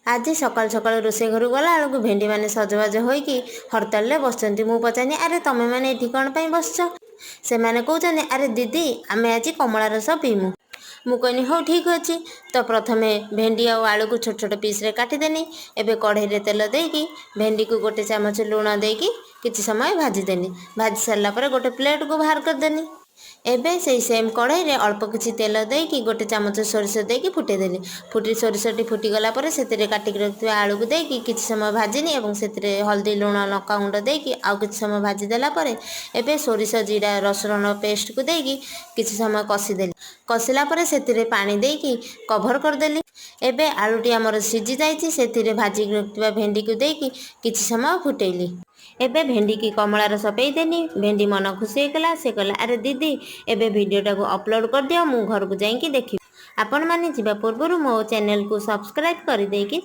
आज सकाल सकाल रोषे घर गला बेलू भेंडी मैंने सजबाज होइकी हड़ताल बसचंती। मु पचारि अरे तमें मैंने ये कौन पर बसच? से मैंने कहते अरे दीदी आमे आज कमला रस पीमु। मु कहनी हो ठीक अच्छे। तो प्रथमे भेंडी आ आलू को छोट छोट पीस्रे काटिदेनी। एबे कढ़ई रे तेल देकी भेंडी को गोटे चामच लुण देकी किछि समय भाजीदेनी। भाजी सारा पर गोटे प्लेट को बाहर करदेनी। एबे से सेम कढ़ई रे अल्प किछि तेल देकी गोटे चामच सोरिष देकी फुटेदेली। फुटी सोरिषटी फुटीगला से काटिक रखिथिबा आलू को देकी किछि समय भाजिनी एवं से हल्दी लुण लंका गुंड देकी आउ किछि समय भाजीदेला परे एबे सोरिष जीरा रसुण पेस्ट को देकी किछि समय कषिदेली। कषिला परे सेतिरे पानी देकी कभर करदेली। एबे आलूटी आमर सिझी जाइछि। सेतिरे भाजी रखिथिबा भेंडी को देकी किछि समय फुटेइली। एबे भेंडी की कमला रस पेदेनी। भेंडी मन खुशी होगला। से कहला अरे दीदी एबे वीडियोटा को अपलोड कर दियो, मु घर को जाइकी देखी। आपण माने जीवा पूर्व मो चैनल को सब्सक्राइब कर देकी